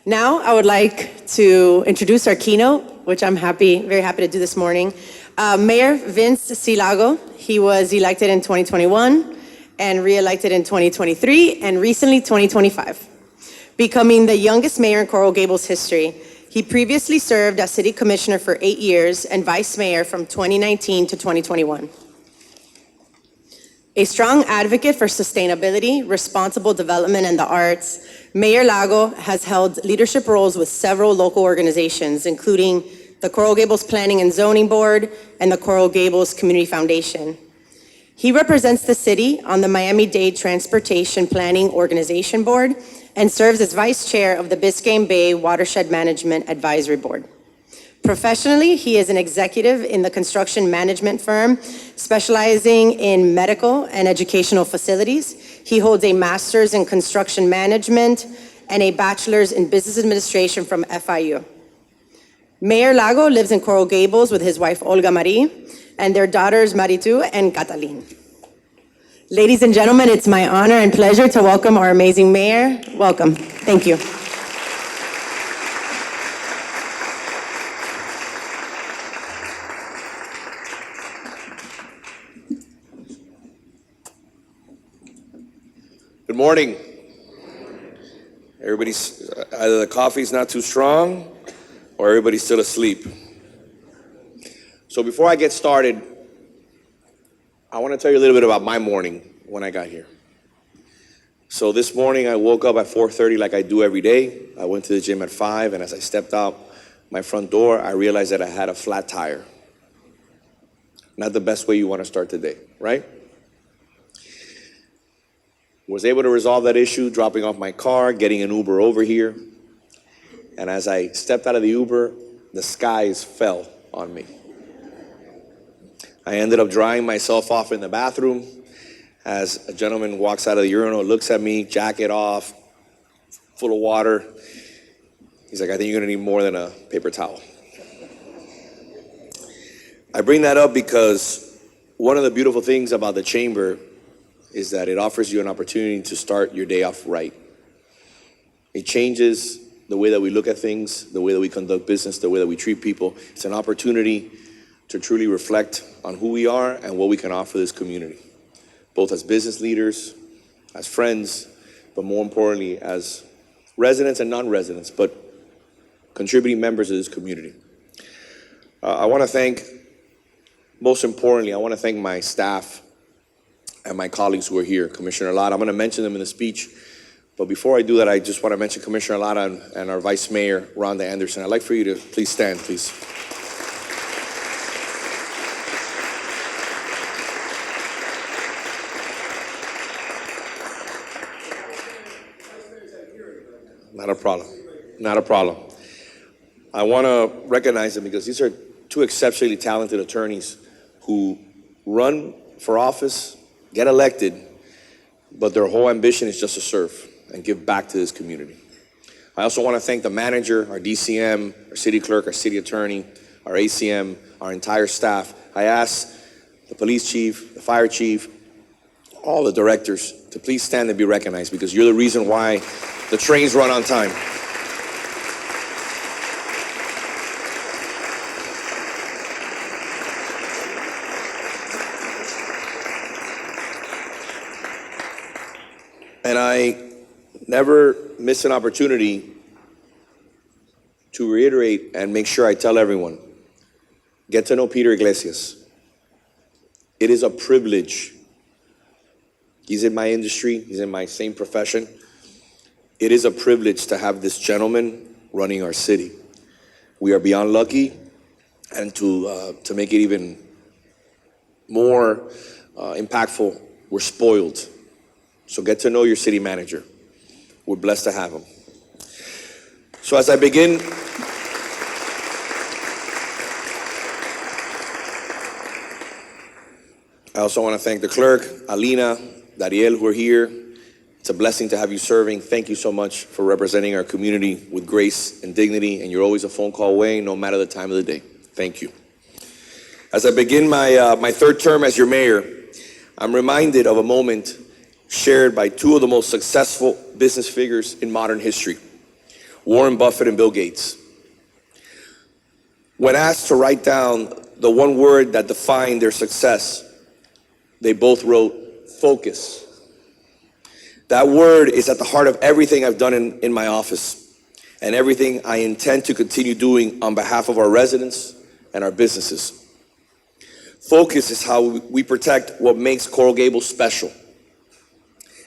Now, I would like to introduce our keynote, which I'm very happy to do this morning. Mayor Vince Lago. He was elected in 2021 and re-elected in 2023 and recently 2025, becoming the youngest mayor in Coral Gables history. He previously served as city commissioner for 8 years and vice mayor from 2019 to 2021. A strong advocate for sustainability, responsible development, and the arts, Mayor Lago has held leadership roles with several local organizations, including the Coral Gables Planning and Zoning Board and the Coral Gables Community Foundation. He represents the city on the Miami-Dade Transportation Planning Organization Board and serves as vice chair of the Biscayne Bay Watershed Management Advisory Board. Professionally, he is an executive in the construction management firm specializing in medical and educational facilities. He holds a master's in construction management and a bachelor's in business administration from FIU. Mayor Lago lives in Coral Gables with his wife Olga Marie and their daughters Maritu and Catalin. Ladies and gentlemen, it's my honor and pleasure to welcome our amazing mayor. Welcome. Thank you. Good morning. Everybody's, either the coffee's not too strong or everybody's still asleep. So before I get started, I want to tell you a little bit about my morning when I got here. So this morning I woke up at 4:30 like I do every day. I went to the gym at 5, and as I stepped out my front door, I realized that I had a flat tire. Not the best way you want to start the day, right? Was able to resolve that issue, dropping off my car, getting an Uber over here. And as I stepped out of the Uber, the skies fell on me. I ended up drying myself off in the bathroom as a gentleman walks out of the urinal, looks at me, jacket off, full of water. He's like, I think you're gonna need more than a paper towel. I bring that up because one of the beautiful things about the chamber is that it offers you an opportunity to start your day off right. It changes the way that we look at things, the way that we conduct business, the way that we treat people. It's an opportunity to truly reflect on who we are and what we can offer this community, both as business leaders, as friends, but more importantly, as residents and non-residents, but contributing members of this community. Most importantly, I want to thank my staff and my colleagues who are here. Commissioner Lara, I'm going to mention them in the speech, but before I do that, I just want to mention Commissioner Lara and our Vice Mayor, Rhonda Anderson. I'd like for you to please stand, please. Not a problem. Not a problem. I want to recognize them because these are two exceptionally talented attorneys who run for office, get elected, but their whole ambition is just to serve and give back to this community. I also want to thank the manager, our DCM, our city clerk, our city attorney, our ACM, our entire staff. I ask the police chief, the fire chief, all the directors to please stand and be recognized because you're the reason why the trains run on time. And I never miss an opportunity to reiterate and make sure I tell everyone, get to know Peter Iglesias. It is a privilege. He's in my industry, he's in my same profession. It is a privilege to have this gentleman running our city. We are beyond lucky, and to make it even more impactful, we're spoiled. So get to know your city manager. We're blessed to have him. So as I begin, I also want to thank the clerk, Alina, Dariel, who are here. It's a blessing to have you serving. Thank you so much for representing our community with grace and dignity, and you're always a phone call away, no matter the time of the day. Thank you. As I begin my third term as your mayor, I'm reminded of a moment shared by two of the most successful business figures in modern history. Warren Buffett and Bill Gates. When asked to write down the one word that defined their success, they both wrote focus. That word is at the heart of everything I've done in my office and everything I intend to continue doing on behalf of our residents and our businesses. Focus is how we protect what makes Coral Gables special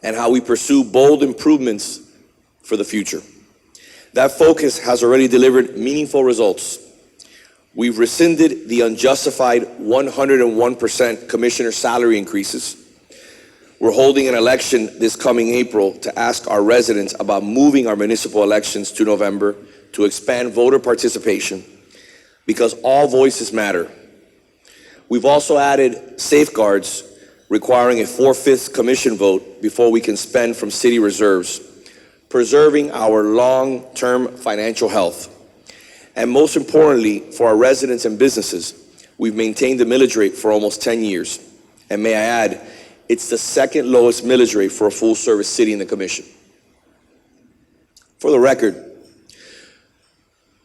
and how we pursue bold improvements for the future. That focus has already delivered meaningful results. We've rescinded the unjustified 101% commissioner salary increases. We're holding an election this coming April to ask our residents about moving our municipal elections to November to expand voter participation because all voices matter. We've also added safeguards requiring a 4/5 commission vote before we can spend from city reserves, preserving our long-term financial health. And most importantly, for our residents and businesses, we've maintained the millage rate for almost 10 years. And may I add, it's the second lowest millage rate for a full-service city in the commission. For the record,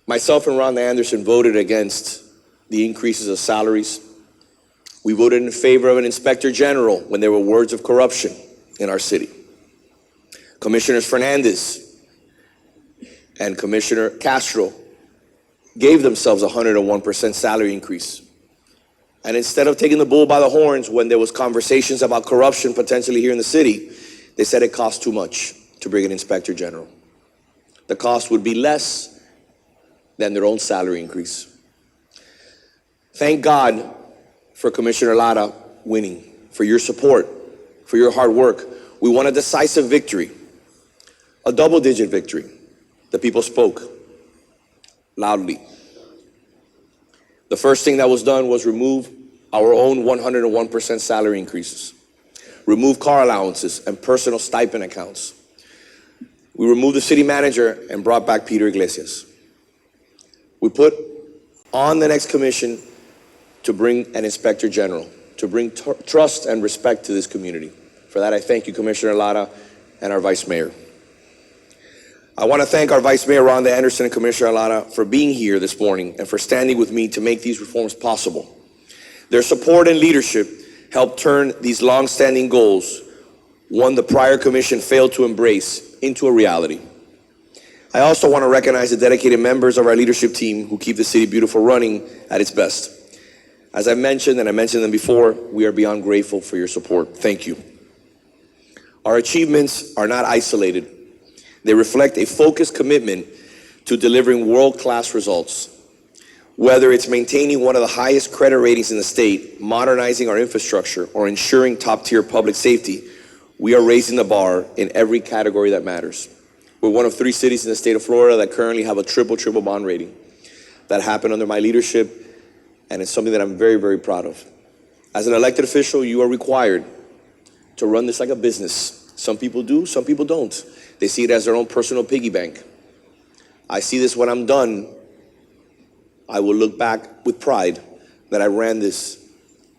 myself and Rhonda Anderson voted against the increases of salaries. We voted in favor of an inspector general when there were words of corruption in our city. Commissioners Fernandez and Commissioner Castro gave themselves a 101% salary increase. And instead of taking the bull by the horns when there was conversations about corruption potentially here in the city, they said it cost too much to bring an inspector general. The cost would be less than their own salary increase. Thank God for Commissioner Lara winning, for your support, for your hard work. We won a decisive victory, a double-digit victory. The people spoke loudly. The first thing that was done was remove our own 101% salary increases, remove car allowances and personal stipend accounts. We removed the city manager and brought back Peter Iglesias. We put on the next commission to bring an inspector general, to bring trust and respect to this community. For that, I thank you, Commissioner Lara, and our Vice Mayor. I want to thank our Vice Mayor, Rhonda Anderson, and Commissioner Lara for being here this morning and for standing with me to make these reforms possible. Their support and leadership helped turn these long-standing goals, one the prior commission failed to embrace, into a reality. I also want to recognize the dedicated members of our leadership team who keep the City Beautiful running at its best. As I mentioned, and I mentioned them before, we are beyond grateful for your support. Thank you. Our achievements are not isolated. They reflect a focused commitment to delivering world-class results. Whether it's maintaining one of the highest credit ratings in the state, modernizing our infrastructure, or ensuring top-tier public safety, we are raising the bar in every category that matters. We're one of 3 cities in the state of Florida that currently have a triple bond rating. That happened under my leadership, and it's something that I'm very, very proud of. As an elected official, you are required to run this like a business. Some people do, some people don't. They see it as their own personal piggy bank. I see this when I'm done. I will look back with pride that I ran this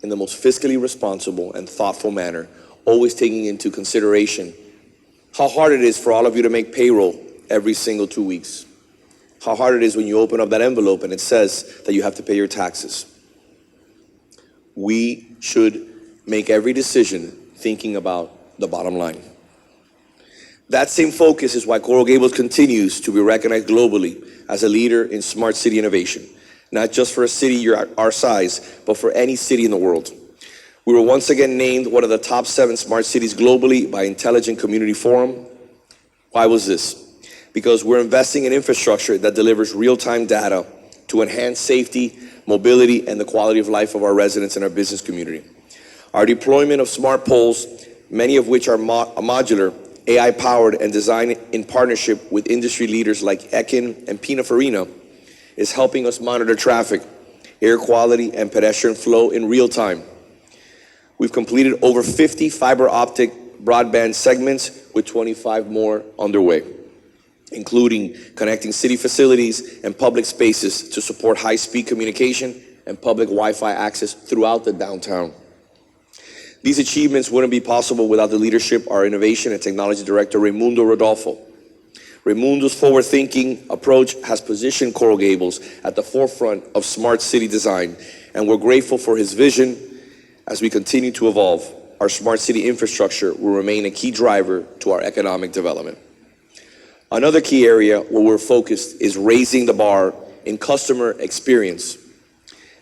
in the most fiscally responsible and thoughtful manner, always taking into consideration how hard it is for all of you to make payroll every single 2 weeks. How hard it is when you open up that envelope and it says that you have to pay your taxes. We should make every decision thinking about the bottom line. That same focus is why Coral Gables continues to be recognized globally as a leader in smart city innovation, not just for a city our size, but for any city in the world. We were once again named one of the top 7 smart cities globally by Intelligent Community Forum. Why was this? Because we're investing in infrastructure that delivers real-time data to enhance safety, mobility, and the quality of life of our residents and our business community. Our deployment of smart poles, many of which are modular, AI-powered, and designed in partnership with industry leaders like Ekin and Pininfarina, is helping us monitor traffic, air quality, and pedestrian flow in real time. We've completed over 50 fiber optic broadband segments with 25 more underway, including connecting city facilities and public spaces to support high-speed communication and public Wi-Fi access throughout the downtown. These achievements wouldn't be possible without the leadership of our Innovation and Technology Director, Raimundo Rodolfo. Raimundo's forward-thinking approach has positioned Coral Gables at the forefront of smart city design, and we're grateful for his vision. As we continue to evolve, our smart city infrastructure will remain a key driver to our economic development. Another key area where we're focused is raising the bar in customer experience,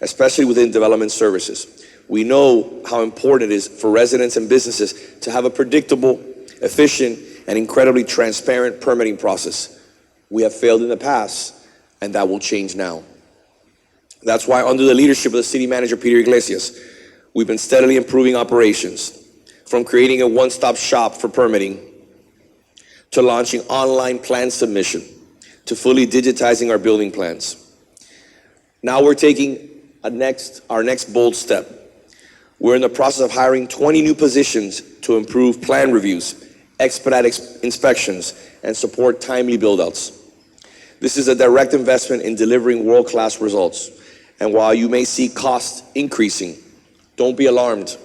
especially within development services. We know how important it is for residents and businesses to have a predictable, efficient, and incredibly transparent permitting process. We have failed in the past, and that will change now. That's why, under the leadership of the city manager, Peter Iglesias, we've been steadily improving operations, from creating a one-stop shop for permitting, to launching online plan submission, to fully digitizing our building plans. Now we're taking our next bold step. We're in the process of hiring 20 new positions to improve plan reviews, expedite inspections, and support timely build-outs. This is a direct investment in delivering world-class results. And while you may see costs increasing, don't be alarmed.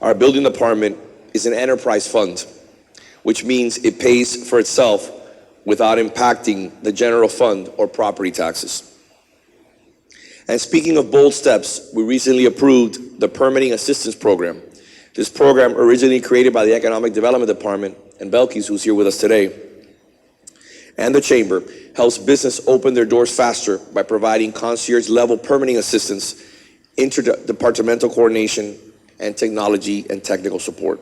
Our building department is an enterprise fund, which means it pays for itself without impacting the general fund or property taxes. And speaking of bold steps, we recently approved the Permitting Assistance Program. This program, originally created by the Economic Development Department, and Belkis, who's here with us today, and the Chamber, helps business open their doors faster by providing concierge-level permitting assistance, interdepartmental coordination, and technology and technical support.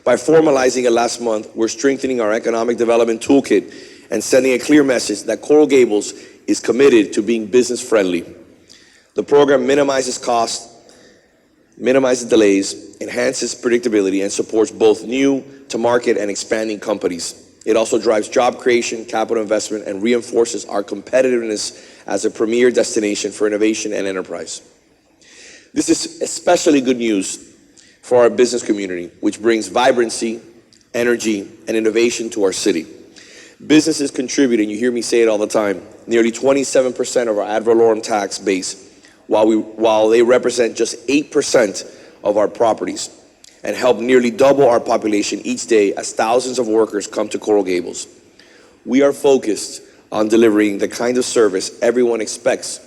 By formalizing it last month, we're strengthening our economic development toolkit and sending a clear message that Coral Gables is committed to being business-friendly. The program minimizes costs, minimizes delays, enhances predictability, and supports both new-to-market and expanding companies. It also drives job creation, capital investment, and reinforces our competitiveness as a premier destination for innovation and enterprise. This is especially good news for our business community, which brings vibrancy, energy, and innovation to our city. Businesses contribute, and you hear me say it all the time, nearly 27% of our ad valorem tax base, while they represent just 8% of our properties, and help nearly double our population each day as thousands of workers come to Coral Gables. We are focused on delivering the kind of service everyone expects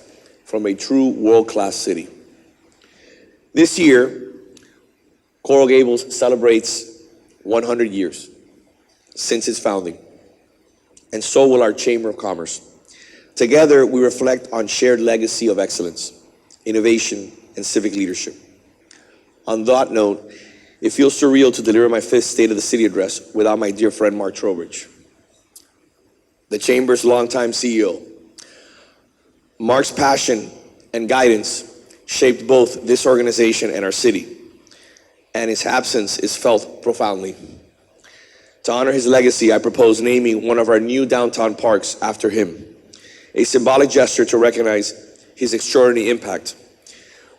from a true world-class city. This year, Coral Gables celebrates 100 years since its founding, and so will our Chamber of Commerce. Together, we reflect on shared legacy of excellence, innovation, and civic leadership. On that note, it feels surreal to deliver my fifth State of the City address without my dear friend Mark Trowbridge, the Chamber's longtime CEO. Mark's passion and guidance shaped both this organization and our city, and his absence is felt profoundly. To honor his legacy, I propose naming one of our new downtown parks after him, a symbolic gesture to recognize his extraordinary impact.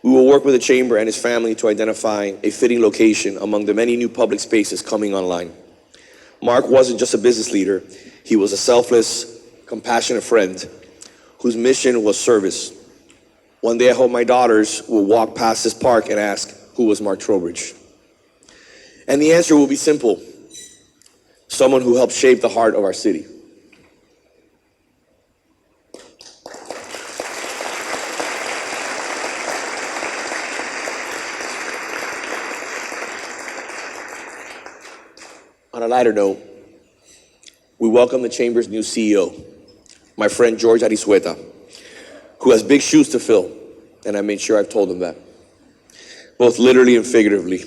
We will work with the Chamber and his family to identify a fitting location among the many new public spaces coming online. Mark wasn't just a business leader, he was a selfless, compassionate friend whose mission was service. One day I hope my daughters will walk past this park and ask, who was Mark Trowbridge? And the answer will be simple: someone who helped shape the heart of our city. On a lighter note, we welcome the Chamber's new CEO, my friend George Arizueta, who has big shoes to fill, and I made sure I've told him that, both literally and figuratively.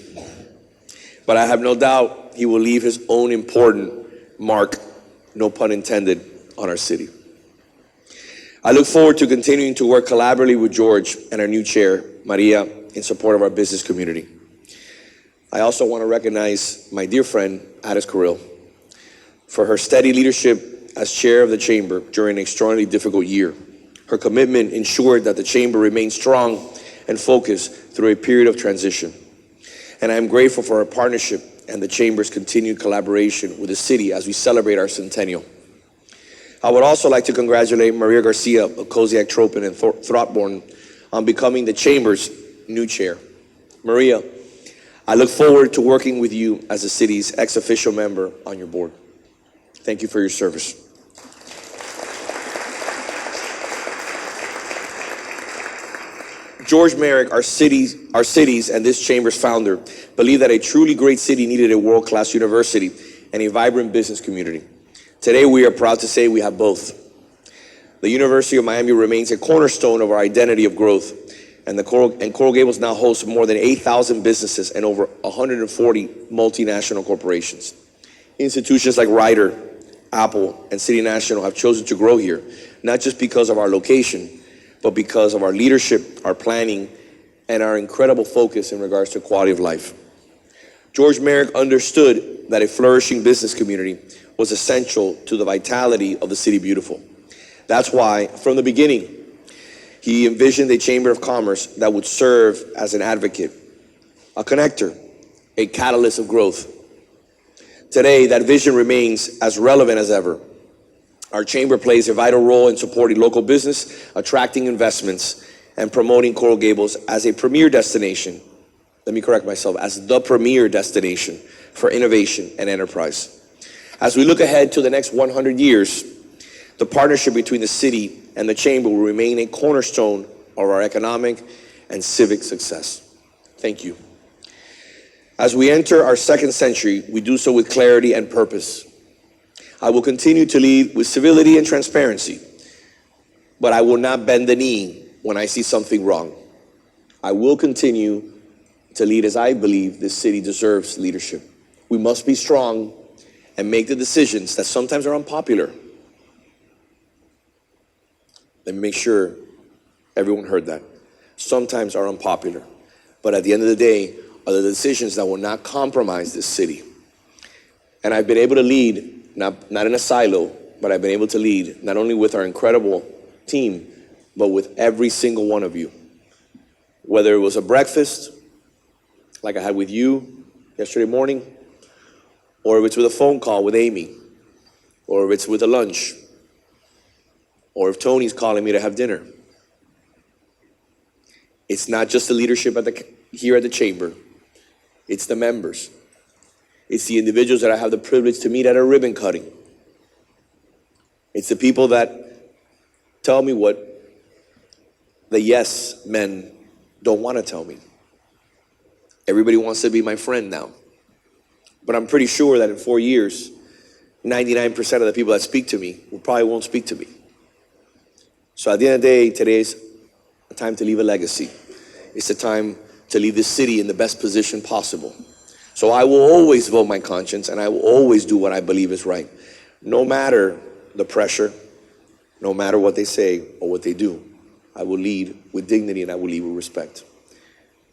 But I have no doubt he will leave his own important mark, no pun intended, on our city. I look forward to continuing to work collaboratively with George and our new chair, Maria, in support of our business community. I also want to recognize my dear friend, Addis Carril, for her steady leadership as chair of the Chamber during an extraordinarily difficult year. Her commitment ensured that the Chamber remained strong and focused through a period of transition. And I am grateful for her partnership and the Chamber's continued collaboration with the city as we celebrate our centennial. I would also like to congratulate Maria Garcia of Kosiak, Tropin, and Throckmorton on becoming the Chamber's new chair. Maria, I look forward to working with you as the city's ex-officio member on your board. Thank you for your service. George Merrick, our city's and this chamber's founder, believed that a truly great city needed a world-class university and a vibrant business community. Today, we are proud to say we have both. The University of Miami remains a cornerstone of our identity of growth, and Coral Gables now hosts more than 8,000 businesses and over 140 multinational corporations. Institutions like Ryder, Apple, and City National have chosen to grow here, not just because of our location, but because of our leadership, our planning, and our incredible focus in regards to quality of life. George Merrick understood that a flourishing business community was essential to the vitality of the City Beautiful. That's why, from the beginning, he envisioned a chamber of commerce that would serve as an advocate, a connector, a catalyst of growth. Today, that vision remains as relevant as ever. Our chamber plays a vital role in supporting local business, attracting investments, and promoting Coral Gables as a premier destination. Let me correct myself, as the premier destination for innovation and enterprise. As we look ahead to the next 100 years, the partnership between the city and the chamber will remain a cornerstone of our economic and civic success. Thank you. As we enter our second century, we do so with clarity and purpose. I will continue to lead with civility and transparency, but I will not bend the knee when I see something wrong. I will continue to lead as I believe this city deserves leadership. We must be strong and make the decisions that sometimes are unpopular. Let me make sure everyone heard that. Sometimes are unpopular, but at the end of the day, are the decisions that will not compromise this city. And I've been able to lead not in a silo, but I've been able to lead not only with our incredible team, but with every single one of you. Whether it was a breakfast, like I had with you yesterday morning, or if it's with a phone call with Amy, or if it's with a lunch, or if Tony's calling me to have dinner. It's not just the leadership here at the chamber, it's the members. It's the individuals that I have the privilege to meet at a ribbon cutting. It's the people that tell me what the yes men don't want to tell me. Everybody wants to be my friend now. But I'm pretty sure that in 4 years, 99% of the people that speak to me probably won't speak to me. So at the end of the day, today's a time to leave a legacy. It's a time to leave this city in the best position possible. So I will always vote my conscience, and I will always do what I believe is right. No matter the pressure, no matter what they say or what they do, I will lead with dignity and I will lead with respect.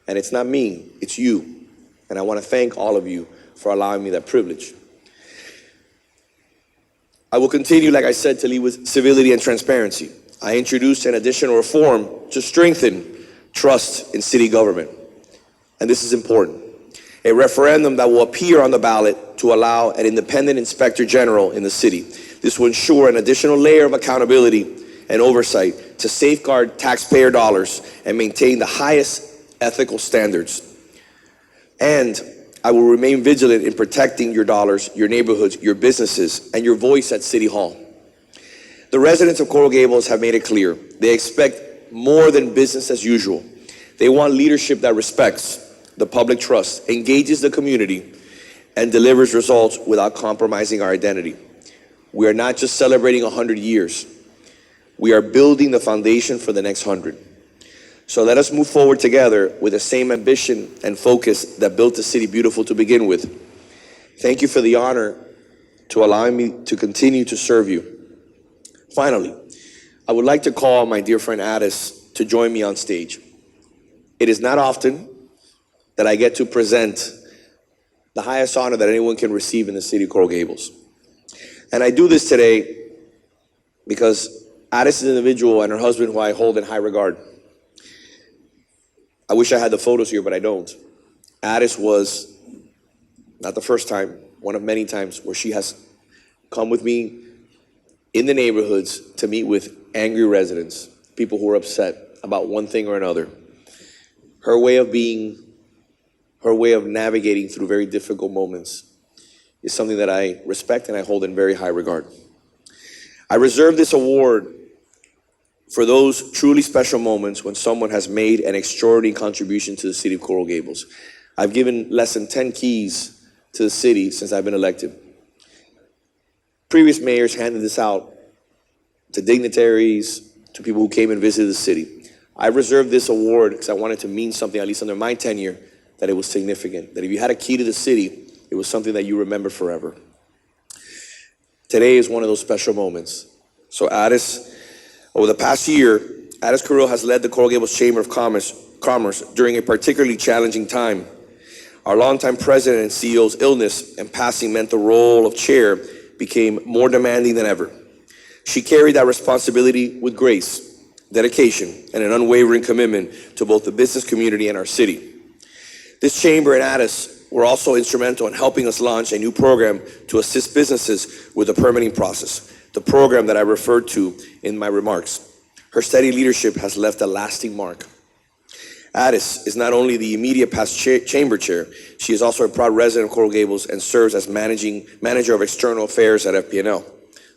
And it's not me, it's you. And I want to thank all of you for allowing me that privilege. I will continue, like I said, to lead with civility and transparency. I introduced an additional reform to strengthen trust in city government. And this is important. A referendum that will appear on the ballot to allow an independent inspector general in the city. This will ensure an additional layer of accountability and oversight to safeguard taxpayer dollars and maintain the highest ethical standards. And I will remain vigilant in protecting your dollars, your neighborhoods, your businesses, and your voice at City Hall. The residents of Coral Gables have made it clear. They expect more than business as usual. They want leadership that respects the public trust, engages the community, and delivers results without compromising our identity. We are not just celebrating 100 years. We are building the foundation for the next 100. So let us move forward together with the same ambition and focus that built the City Beautiful to begin with. Thank you for the honor to allowing me to continue to serve you. Finally, I would like to call my dear friend Addis to join me on stage. It is not often that I get to present the highest honor that anyone can receive in the city of Coral Gables. And I do this today because Addis is an individual and her husband who I hold in high regard. I wish I had the photos here, but I don't. Addis was, not the first time, one of many times where she has come with me in the neighborhoods to meet with angry residents, people who are upset about one thing or another. Her way of being, her way of navigating through very difficult moments is something that I respect and I hold in very high regard. I reserve this award for those truly special moments when someone has made an extraordinary contribution to the city of Coral Gables. I've given less than 10 keys to the city since I've been elected. Previous mayors handed this out to dignitaries, to people who came and visited the city. I reserved this award because I wanted to mean something, at least under my tenure, that it was significant, that if you had a key to the city, it was something that you remember forever. Today is one of those special moments. So Addis, over the past year, Addis Carrillo has led the Coral Gables Chamber of Commerce during a particularly challenging time. Our longtime president and CEO's illness and passing meant the role of chair became more demanding than ever. She carried that responsibility with grace, dedication, and an unwavering commitment to both the business community and our city. This chamber and Addis were also instrumental in helping us launch a new program to assist businesses with the permitting process, the program that I referred to in my remarks. Her steady leadership has left a lasting mark. Addis is not only the immediate past chamber chair, she is also a proud resident of Coral Gables and serves as manager of external affairs at FP&L.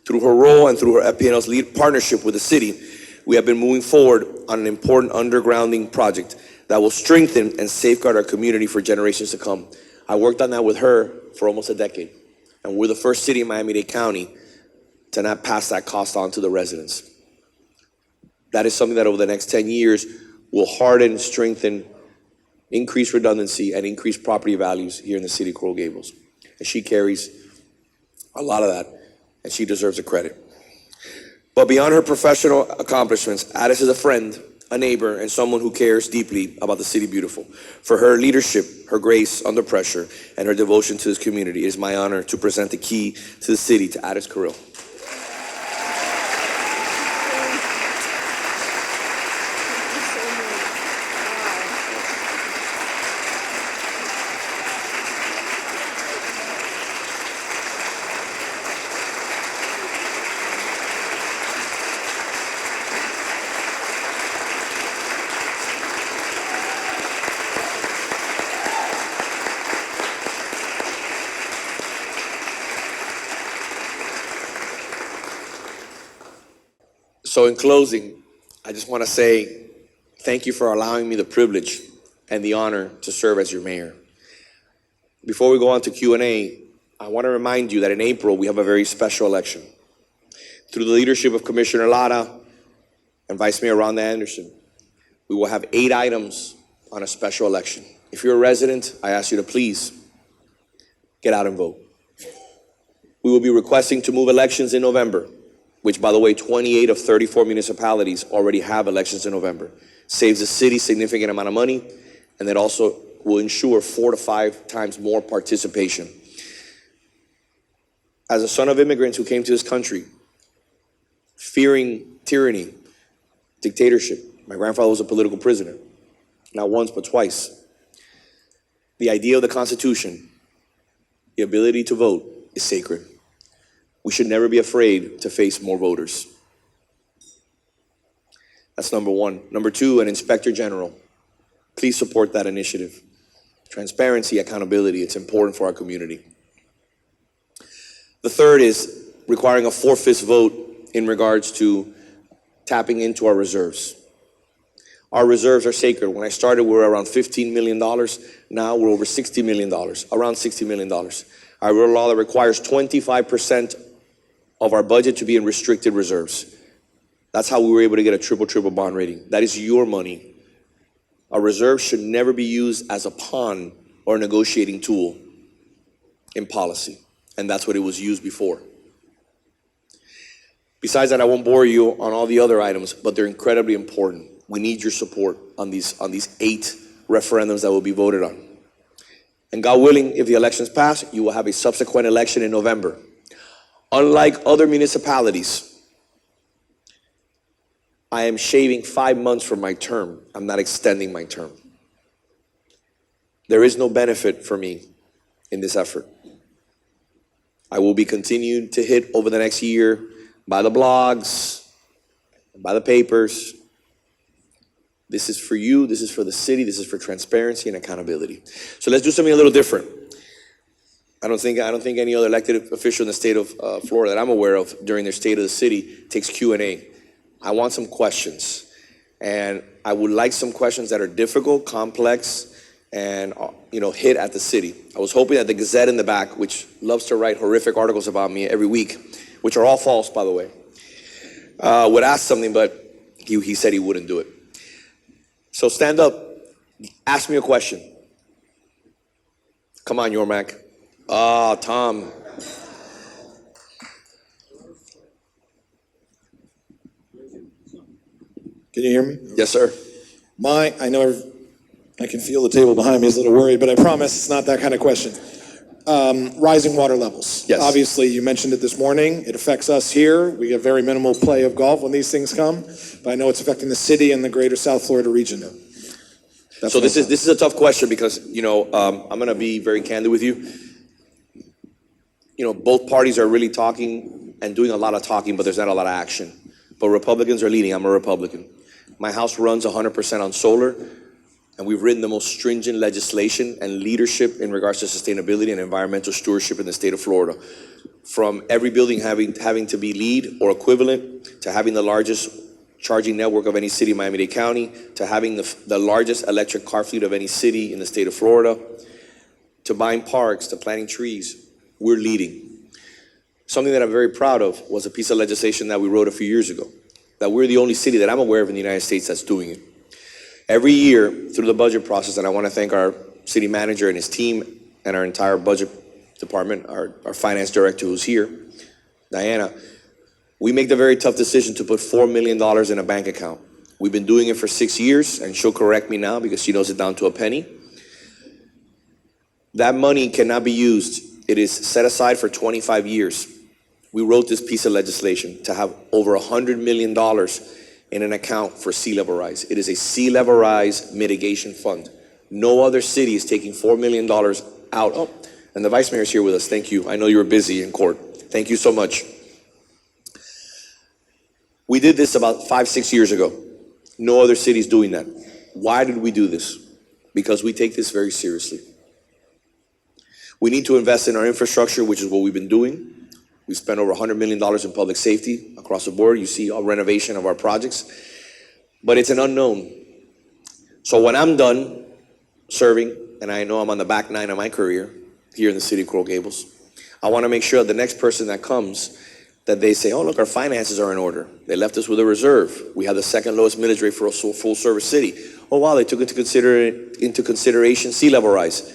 Through her role and through her FP&L's lead partnership with the city, we have been moving forward on an important undergrounding project that will strengthen and safeguard our community for generations to come. I worked on that with her for almost a decade, and we're the first city in Miami-Dade County to not pass that cost on to the residents. That is something that over the next 10 years will harden, strengthen, increase redundancy, and increase property values here in the city of Coral Gables. And she carries a lot of that, and she deserves the credit. But beyond her professional accomplishments, Addis is a friend, a neighbor, and someone who cares deeply about the City Beautiful. For her leadership, her grace under pressure, and her devotion to this community, it is my honor to present the key to the city to Addis Carrillo. So in closing, I just want to say thank you for allowing me the privilege and the honor to serve as your mayor. Before we go on to Q&A, I want to remind you that in April, we have a very special election. Through the leadership of Commissioner Lara and Vice Mayor Rhonda Anderson, we will have 8 items on a special election. If you're a resident, I ask you to please get out and vote. We will be requesting to move elections in November, which, by the way, 28 of 34 municipalities already have elections in November. Saves the city significant amount of money, and that also will ensure 4 to 5 times more participation. As a son of immigrants who came to this country, fearing tyranny, dictatorship, my grandfather was a political prisoner, not once but twice. The idea of the Constitution, the ability to vote, is sacred. We should never be afraid to face more voters. That's number one. Number two, an inspector general. Please support that initiative. Transparency, accountability, it's important for our community. The third is requiring a 4/5 vote in regards to tapping into our reserves. Our reserves are sacred. When I started, we were around $15 million. Now we're over $60 million, around $60 million. I wrote a law that requires 25% of our budget to be in restricted reserves. That's how we were able to get a triple bond rating. That is your money. Our reserves should never be used as a pawn or a negotiating tool in policy. And that's what it was used before. Besides that, I won't bore you on all the other items, but they're incredibly important. We need your support on these 8 referendums that will be voted on. And God willing, if the elections pass, you will have a subsequent election in November. Unlike other municipalities, I am shaving 5 months from my term. I'm not extending my term. There is no benefit for me in this effort. I will be continued to hit over the next year by the blogs, by the papers. This is for you, this is for the city, this is for transparency and accountability. So let's do something a little different. I don't think any other elected official in the state of Florida that I'm aware of during their State of the City takes Q&A. I want some questions, and I would like some questions that are difficult, complex, and hit at the city. I was hoping that the Gazette in the back, which loves to write horrific articles about me every week, which are all false, by the way, would ask something, but he said he wouldn't do it. So stand up, ask me a question. Come on, Yormac. Tom. Can you hear me? Yes, sir. I know I can feel the table behind me is a little worried, but I promise it's not that kind of question. Rising water levels. Yes. Obviously, you mentioned it this morning. It affects us here. We get very minimal play of golf when these things come, but I know it's affecting the city and the greater South Florida region. So this is a tough question because, I'm going to be very candid with you. Both parties are really talking and doing a lot of talking, but there's not a lot of action. But Republicans are leading. I'm a Republican. My house runs 100% on solar, and we've written the most stringent legislation and leadership in regards to sustainability and environmental stewardship in the state of Florida. From every building having to be LEED or equivalent, to having the largest charging network of any city in Miami-Dade County, to having the largest electric car fleet of any city in the state of Florida, to buying parks, to planting trees. We're leading. Something that I'm very proud of was a piece of legislation that we wrote a few years ago, that we're the only city that I'm aware of in the United States that's doing it. Every year through the budget process, and I want to thank our city manager and his team and our entire budget department, our finance director who's here, Diana, we make the very tough decision to put $4 million in a bank account. We've been doing it for 6 years, and she'll correct me now because she knows it down to a penny. That money cannot be used. It is set aside for 25 years. We wrote this piece of legislation to have over $100 million in an account for sea level rise. It is a sea level rise mitigation fund. No other city is taking $4 million out. Oh, and the vice mayor is here with us. Thank you. I know you were busy in court. Thank you so much. We did this about 5-6 years ago. No other city is doing that. Why did we do this? Because we take this very seriously. We need to invest in our infrastructure, which is what we've been doing. We spent over $100 million in public safety across the board. You see a renovation of our projects, but it's an unknown. So when I'm done serving, and I know I'm on the back nine of my career here in the city of Coral Gables, I want to make sure the next person that comes, that they say, oh, look, our finances are in order. They left us with a reserve. We have the second lowest millage rate for a full service city. Oh, wow, they took into consideration sea level rise.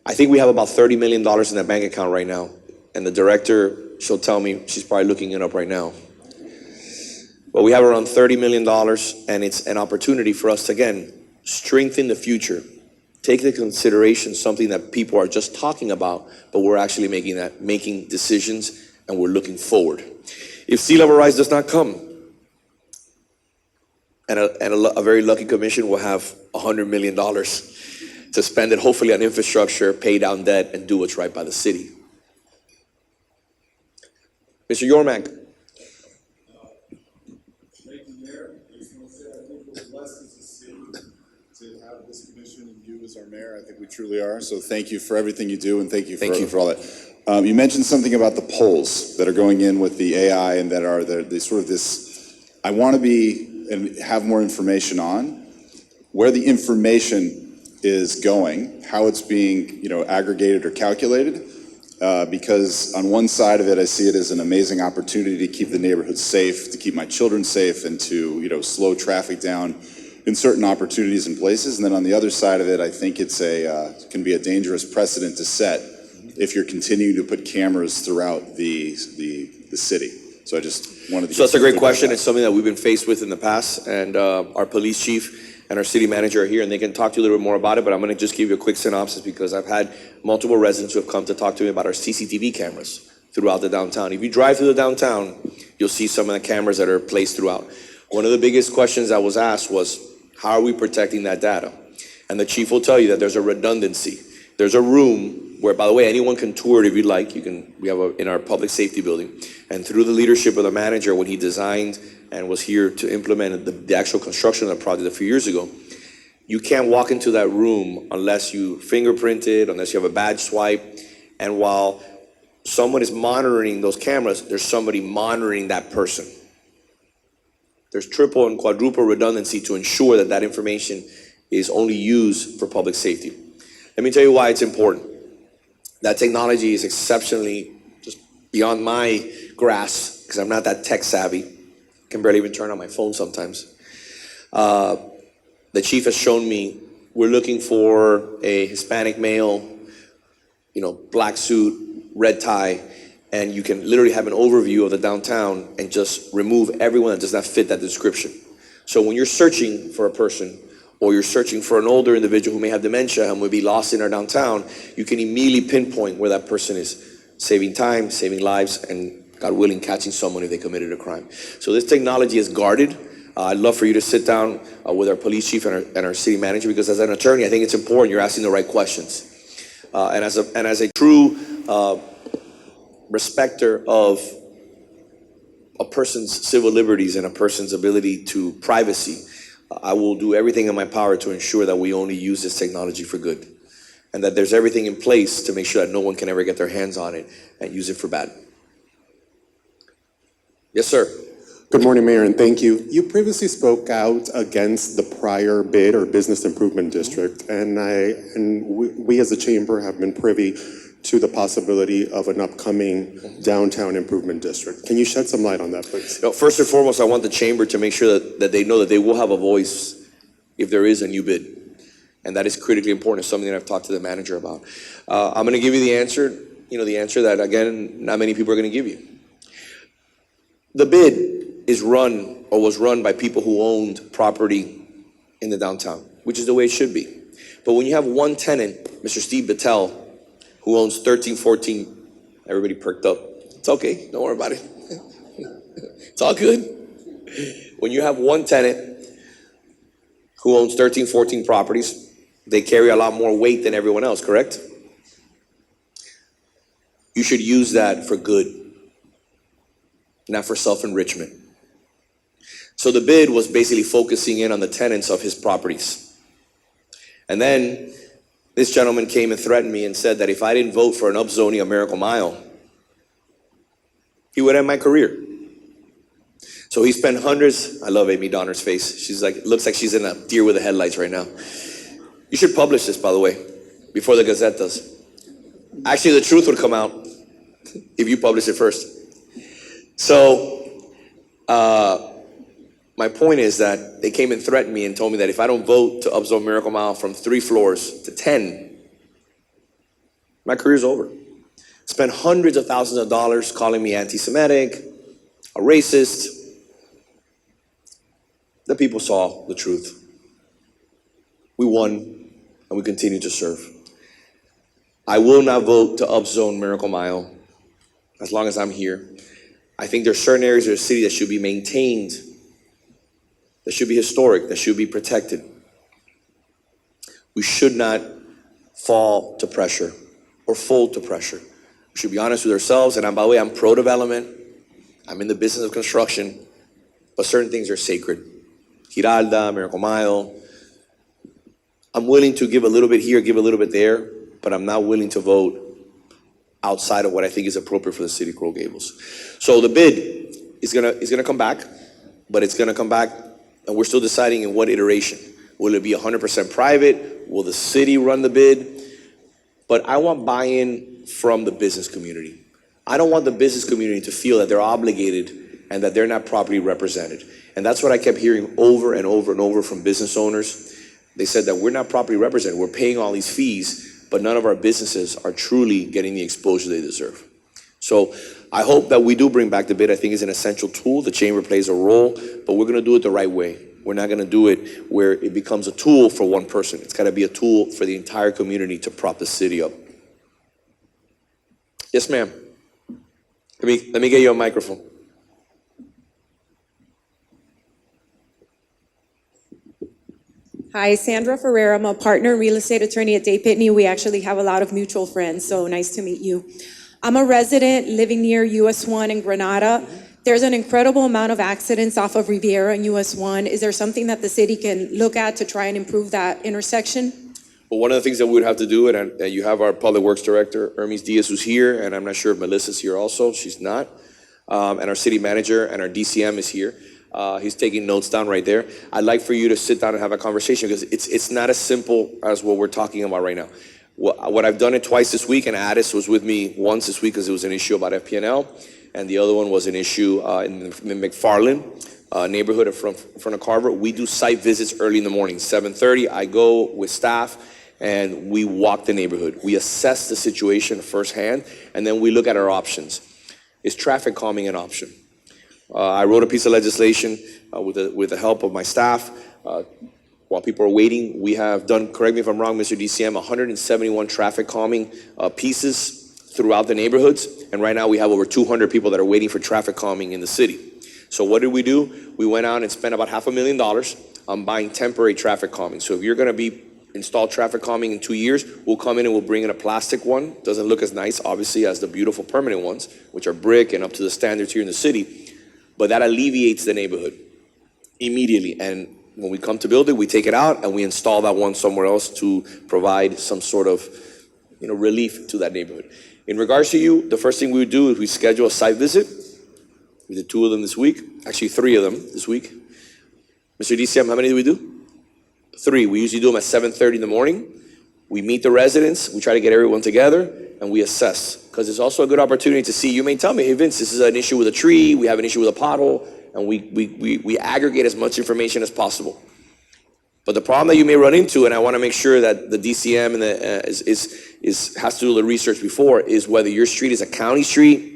I think we have about $30 million in that bank account right now. And the director, she'll tell me, she's probably looking it up right now. But we have around $30 million, and it's an opportunity for us to, again, strengthen the future. Take into consideration something that people are just talking about, but we're actually making decisions, and we're looking forward. If sea level rise does not come, and a very lucky commission will have $100 million to spend it hopefully on infrastructure, pay down debt, and do what's right by the city. Mr. Yormac. Thank you, Mayor. I just want to say I think we're blessed as a city to have this commission and you as our mayor. I think we truly are. So thank you for everything you do, and thank you for all that. You mentioned something about the polls that are going in with the AI and that are the sort of this. I want to be and have more information on where the information is going, how it's being aggregated or calculated. Because on one side of it, I see it as an amazing opportunity to keep the neighborhood safe, to keep my children safe, and to slow traffic down in certain opportunities and places. And then on the other side of it, I think it's can be a dangerous precedent to set if you're continuing to put cameras throughout the city. So I just wanted to. So that's a great question. It's something that we've been faced with in the past, and our police chief and our city manager are here, and they can talk to you a little bit more about it, but I'm going to just give you a quick synopsis because I've had multiple residents who have come to talk to me about our CCTV cameras throughout the downtown. If you drive through the downtown, you'll see some of the cameras that are placed throughout. One of the biggest questions I was asked was, how are we protecting that data? And the chief will tell you that there's a redundancy. There's a room where, by the way, anyone can tour it if you'd like. We have in our public safety building. And through the leadership of the manager, when he designed and was here to implement the actual construction of the project a few years ago, you can't walk into that room unless you fingerprint it, unless you have a badge swipe. And while someone is monitoring those cameras, there's somebody monitoring that person. There's triple and quadruple redundancy to ensure that that information is only used for public safety. Let me tell you why it's important. That technology is exceptionally just beyond my grasp, because I'm not that tech savvy. I can barely even turn on my phone sometimes. The chief has shown me we're looking for a Hispanic male, black suit, red tie, and you can literally have an overview of the downtown and just remove everyone that does not fit that description. So when you're searching for a person, or you're searching for an older individual who may have dementia and would be lost in our downtown, you can immediately pinpoint where that person is, saving time, saving lives, and God willing, catching someone if they committed a crime. So this technology is guarded. I'd love for you to sit down with our police chief and our city manager, because as an attorney, I think it's important you're asking the right questions. And as a true respecter of a person's civil liberties and a person's ability to privacy, I will do everything in my power to ensure that we only use this technology for good, and that there's everything in place to make sure that no one can ever get their hands on it and use it for bad. Yes, sir. Good morning, Mayor, and thank you. You previously spoke out against the prior bid or business improvement district, and we as a chamber have been privy to the possibility of an upcoming downtown improvement district. Can you shed some light on that, please? First and foremost, I want the chamber to make sure that they know that they will have a voice if there is a new bid. And that is critically important. It's something that I've talked to the manager about. I'm gonna give you the answer, the answer that, again, not many people are gonna give you. The bid is run or was run by people who owned property in the downtown, which is the way it should be. But when you have one tenant, Mr. Steve Battel, who owns 1314, everybody perked up. It's okay, don't worry about it. It's all good. When you have one tenant who owns 1314 properties, they carry a lot more weight than everyone else, correct? You should use that for good, not for self-enrichment. So the bid was basically focusing in on the tenants of his properties. And then this gentleman came and threatened me and said that if I didn't vote for an upzoning of Miracle Mile, he would end my career. So he spent hundreds. I love Amy Donner's face. She's like, looks like she's in a deer with the headlights right now. You should publish this, by the way, before the Gazette does. Actually, the truth would come out if you publish it first. So, my point is that they came and threatened me and told me that if I don't vote to upzone Miracle Mile from 3 floors to 10, my career's over. Spent hundreds of thousands of dollars calling me anti-Semitic, a racist. The people saw the truth. We won, and we continue to serve. I will not vote to upzone Miracle Mile as long as I'm here. I think there's certain areas of the city that should be maintained, that should be historic, that should be protected. We should not fall to pressure or fold to pressure. We should be honest with ourselves, and by the way, I'm pro-development. I'm in the business of construction, but certain things are sacred. Giralda, Miracle Mile. I'm willing to give a little bit here, give a little bit there, but I'm not willing to vote outside of what I think is appropriate for the city of Coral Gables. So the bid is gonna come back, but it's gonna come back, and we're still deciding in what iteration. Will it be 100% private? Will the city run the bid? But I want buy-in from the business community. I don't want the business community to feel that they're obligated and that they're not properly represented. And that's what I kept hearing over and over and over from business owners. They said that we're not properly represented. We're paying all these fees, but none of our businesses are truly getting the exposure they deserve. So I hope that we do bring back the bid. I think it's an essential tool. The chamber plays a role, but we're gonna do it the right way. We're not gonna do it where it becomes a tool for one person. It's gotta be a tool for the entire community to prop the city up. Yes, ma'am. Let me get you a microphone. Hi, Sandra Ferreira. I'm a partner and real estate attorney at Day Pitney. We actually have a lot of mutual friends, so nice to meet you. I'm a resident living near US 1 in Granada. There's an incredible amount of accidents off of Riviera and US 1. Is there something that the city can look at to try and improve that intersection? But one of the things that we would have to do, and you have our Public Works Director, Hermes Diaz, who's here, and I'm not sure if Melissa's here also, she's not. And our city manager and our DCM is here. He's taking notes down right there. I'd like for you to sit down and have a conversation because it's not as simple as what we're talking about right now. What I've done it twice this week, and Addis was with me once this week because it was an issue about FP&L, and the other one was an issue in McFarland neighborhood in front of Carver. We do site visits early in the morning, 7:30. I go with staff and we walk the neighborhood. We assess the situation firsthand, and then we look at our options. Is traffic calming an option? I wrote a piece of legislation with the help of my staff. While people are waiting, we have done, correct me if I'm wrong, Mr. DCM, 171 traffic calming pieces throughout the neighborhoods. And right now we have over 200 people that are waiting for traffic calming in the city. So what did we do? We went out and spent about $500,000 on buying temporary traffic calming. So if you're gonna be install traffic calming in 2 years, we'll come in and we'll bring in a plastic one. Doesn't look as nice, obviously, as the beautiful permanent ones, which are brick and up to the standards here in the city. But that alleviates the neighborhood immediately. And when we come to build it, we take it out and we install that one somewhere else to provide some sort of, relief to that neighborhood. In regards to you, the first thing we would do is we schedule a site visit. We did 2 of them this week, actually 3 of them this week. Mr. DCM, how many did we do? 3. We usually do them at 7:30 in the morning. We meet the residents, we try to get everyone together, and we assess. Because it's also a good opportunity to see, you may tell me, hey Vince, this is an issue with a tree, we have an issue with a pothole, and we aggregate as much information as possible. But the problem that you may run into, and I want to make sure that the DCM and has to do the research before, is whether your street is a county street,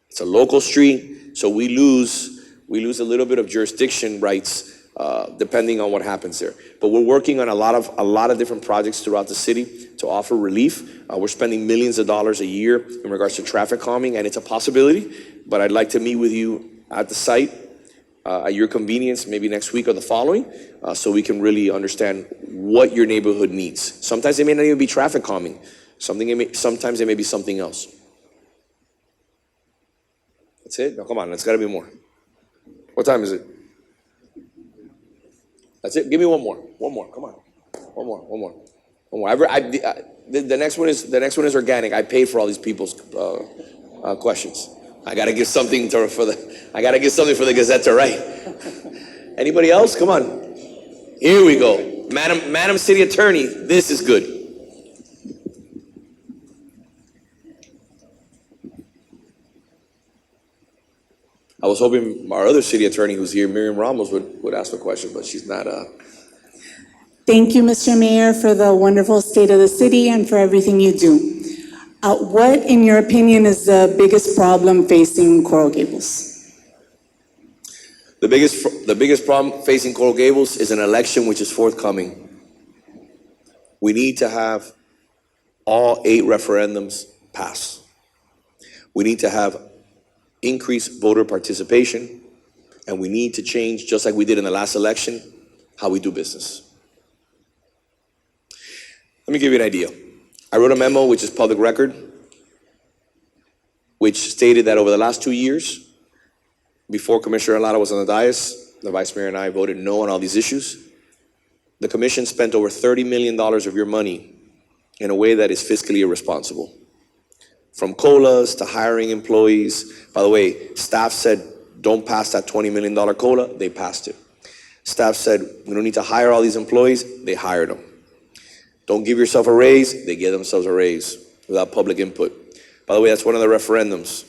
it's a local street, so we lose a little bit of jurisdiction rights depending on what happens there. But we're working on a lot of different projects throughout the city to offer relief. We're spending millions of dollars a year in regards to traffic calming, and it's a possibility. But I'd like to meet with you at the site at your convenience, maybe next week or the following, so we can really understand what your neighborhood needs. Sometimes it may not even be traffic calming. Sometimes it may be something else. That's it? No, come on, it's got to be more. What time is it? That's it. Give me one more. Come on. One more. The next one is organic. I paid for all these people's questions. I gotta give something for the Gazette to write. Anybody else? Come on. Here we go. Madam City Attorney, this is good. I was hoping our other city attorney who's here, Miriam Ramos, would ask a question, but she's not. Thank you, Mr. Mayor, for the wonderful state of the city and for everything you do. What, in your opinion, is the biggest problem facing Coral Gables? The biggest problem facing Coral Gables is an election which is forthcoming. We need to have all 8 referendums pass. We need to have increased voter participation, and we need to change, just like we did in the last election, how we do business. Let me give you an idea. I wrote a memo, which is public record, which stated that over the last 2 years, before Commissioner Alada was on the dais, the Vice Mayor and I voted no on all these issues. The Commission spent over $30 million of your money in a way that is fiscally irresponsible. From COLAs to hiring employees. By the way, staff said, don't pass that $20 million COLA. They passed it. Staff said, we don't need to hire all these employees. They hired them. Don't give yourself a raise. They gave themselves a raise without public input. By the way, that's one of the referendums.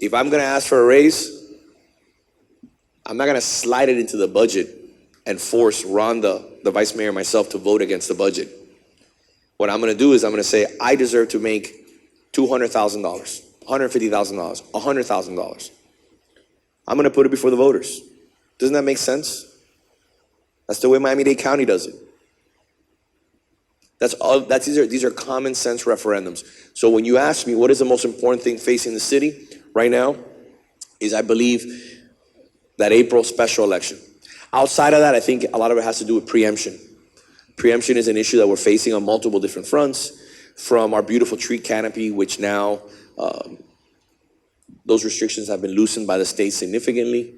If I'm going to ask for a raise, I'm not going to slide it into the budget and force Rhonda, the Vice Mayor, and myself to vote against the budget. What I'm going to do is I'm going to say, I deserve to make $200,000, $150,000, $100,000. I'm going to put it before the voters. Doesn't that make sense? That's the way Miami-Dade County does it. These are common sense referendums. So when you ask me what is the most important thing facing the city right now, is I believe that April special election. Outside of that, I think a lot of it has to do with preemption. Preemption is an issue that we're facing on multiple different fronts, from our beautiful tree canopy, which now those restrictions have been loosened by the state significantly.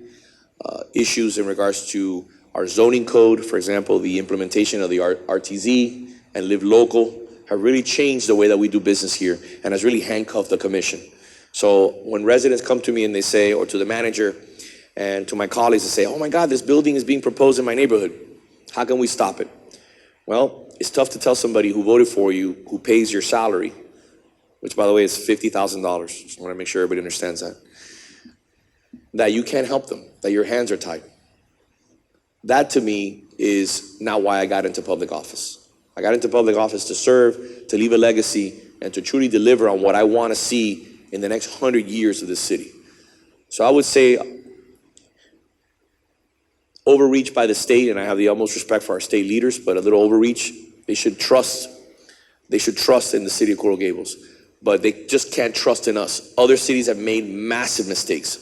Issues in regards to our zoning code, for example, the implementation of the RTZ and live local have really changed the way that we do business here and has really handcuffed the commission. So when residents come to me and they say, or to the manager and to my colleagues, they say, oh my God, this building is being proposed in my neighborhood. How can we stop it? Well, it's tough to tell somebody who voted for you, who pays your salary, which by the way is $50,000. Just want to make sure everybody understands that you can't help them, that your hands are tied. That to me is not why I got into public office. I got into public office to serve, to leave a legacy, and to truly deliver on what I want to see in the next 100 years of this city. So I would say overreach by the state, and I have the utmost respect for our state leaders, but a little overreach. They should trust in the city of Coral Gables, but they just can't trust in us. Other cities have made massive mistakes.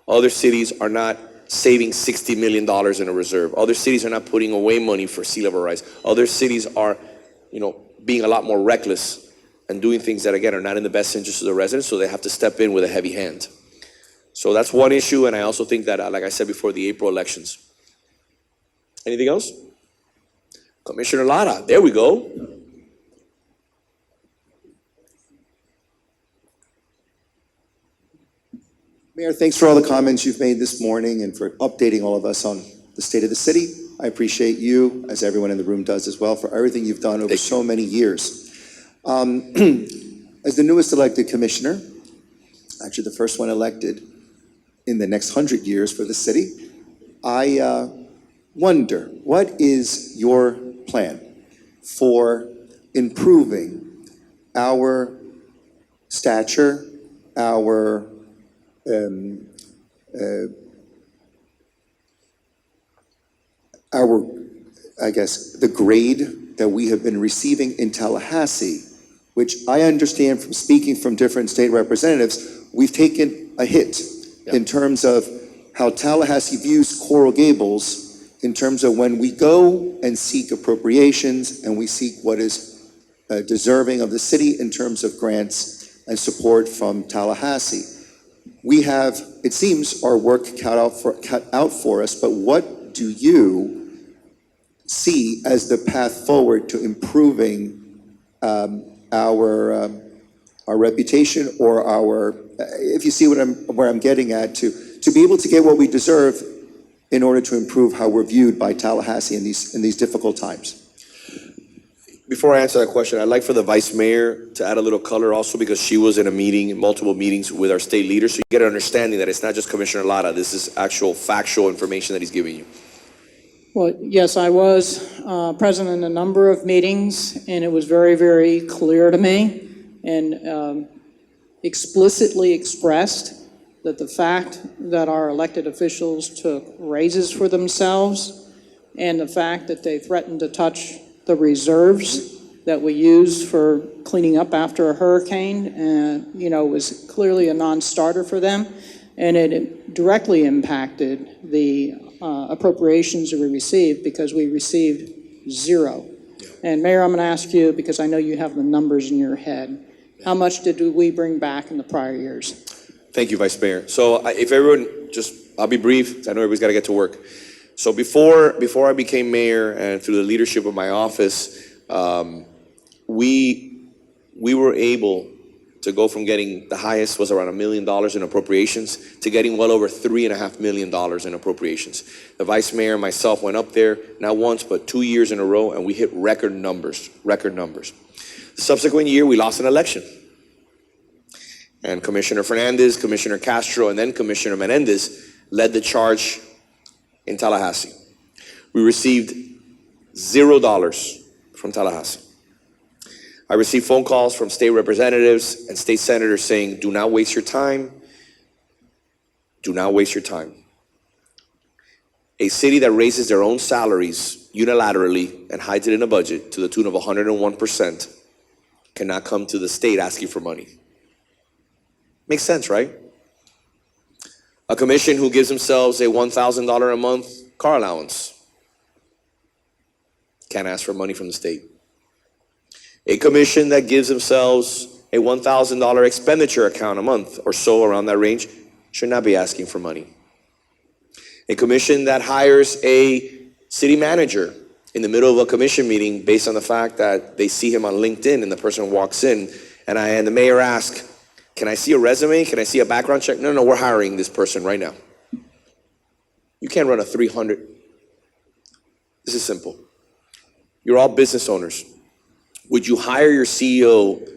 Other cities are not saving $60 million in a reserve. Other cities are not putting away money for sea level rise. Other cities are, being a lot more reckless and doing things that, again, are not in the best interest of the residents, so they have to step in with a heavy hand. So that's one issue, and I also think that, like I said before, the April elections. Anything else? Commissioner Lara, there we go. Mayor, thanks for all the comments you've made this morning and for updating all of us on the state of the city. I appreciate you, as everyone in the room does as well, for everything you've done over so many years. As the newest elected commissioner, actually the first one elected in the next 100 years for the city, I wonder, what is your plan for improving our stature, our I guess, the grade that we have been receiving in Tallahassee, which I understand from speaking from different state representatives, we've taken a hit in terms of how Tallahassee views Coral Gables in terms of when we go and seek appropriations and we seek what is deserving of the city in terms of grants and support from Tallahassee. We have, it seems, our work cut out for us, but what do you see as the path forward to improving our reputation, or our, if you see where I'm getting at, to be able to get what we deserve in order to improve how we're viewed by Tallahassee in these difficult times? Before I answer that question, I'd like for the vice mayor to add a little color also, because she was in a meeting, multiple meetings with our state leaders, so you get an understanding that it's not just Commissioner Lara, this is actual factual information that he's giving you. Well, yes, I was present in a number of meetings, and it was very, very clear to me and explicitly expressed that the fact that our elected officials took raises for themselves and the fact that they threatened to touch the reserves that we use for cleaning up after a hurricane, was clearly a non-starter for them, and it directly impacted the appropriations that we received, because we received zero. And Mayor, I'm going to ask you, because I know you have the numbers in your head, how much did we bring back in the prior years? Thank you, Vice Mayor. So if everyone, I'll be brief, 'cause I know everybody's got to get to work. So before I became mayor and through the leadership of my office, we were able to go from getting, the highest was around $1 million in appropriations, to getting well over $3.5 million in appropriations. The vice mayor and myself went up there, not once, but 2 years in a row, and we hit record numbers. The subsequent year, we lost an election. And Commissioner Fernandez, Commissioner Castro, and then Commissioner Menendez led the charge in Tallahassee. We received $0 from Tallahassee. I received phone calls from state representatives and state senators saying, do not waste your time. Do not waste your time. A city that raises their own salaries unilaterally and hides it in a budget to the tune of 101% cannot come to the state asking for money. Makes sense, right? A commission who gives themselves a $1,000 a month car allowance can't ask for money from the state. A commission that gives themselves a $1,000 expenditure account a month or so, around that range, should not be asking for money. A commission that hires a city manager in the middle of a commission meeting based on the fact that they see him on LinkedIn and the person walks in and the mayor asks, can I see a resume? Can I see a background check? No, we're hiring this person right now. You can't run a 300. This is simple. You're all business owners. Would you hire your CEO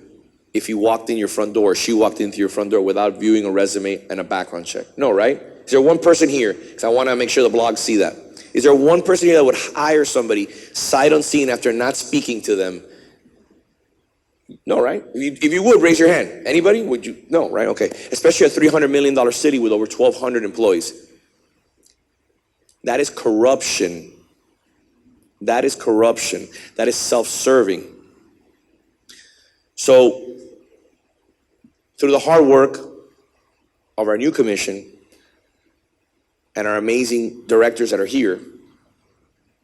if he walked in your front door, or she walked into your front door without viewing a resume and a background check? No, right? Is there one person here? Because I want to make sure the blogs see that. Is there one person here that would hire somebody sight unseen after not speaking to them? No, right? If you would, raise your hand. Anybody? Would you? No, right? Okay. Especially a $300 million city with over 1,200 employees. That is corruption. That is corruption. That is self-serving. So, through the hard work of our new commission and our amazing directors that are here,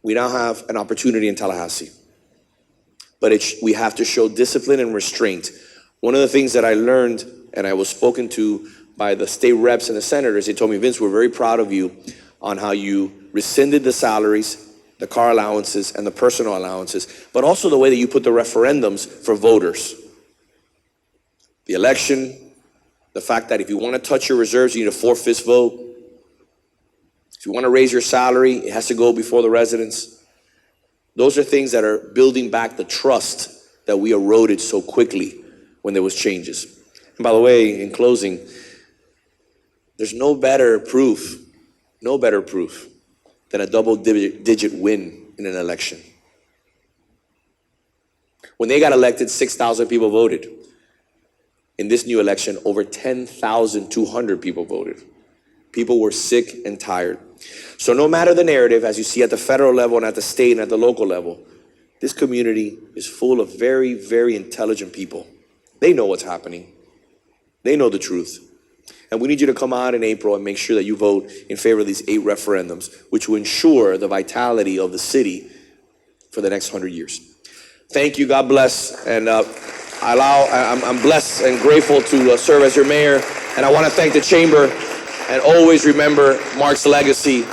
we now have an opportunity in Tallahassee. But we have to show discipline and restraint. One of the things that I learned, and I was spoken to by the state reps and the senators, they told me, Vince, we're very proud of you on how you rescinded the salaries, the car allowances, and the personal allowances, but also the way that you put the referendums for voters. The election, the fact that if you want to touch your reserves, you need a 4/5 vote. If you want to raise your salary, it has to go before the residents. Those are things that are building back the trust that we eroded so quickly when there was changes. And by the way, in closing, there's no better proof than a double-digit win in an election. When they got elected, 6,000 people voted. In this new election, over 10,200 people voted. People were sick and tired. So no matter the narrative, as you see at the federal level and at the state and at the local level, this community is full of very, very intelligent people. They know what's happening. They know the truth. And we need you to come out in April and make sure that you vote in favor of these 8 referendums, which will ensure the vitality of the city for the next 100 years. Thank you. God bless. And I'm blessed and grateful to serve as your mayor. And I want to thank the chamber. And always remember Mark's legacy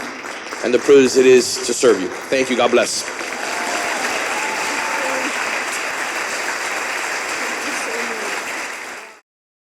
and the privilege it is to serve you. Thank you. God bless.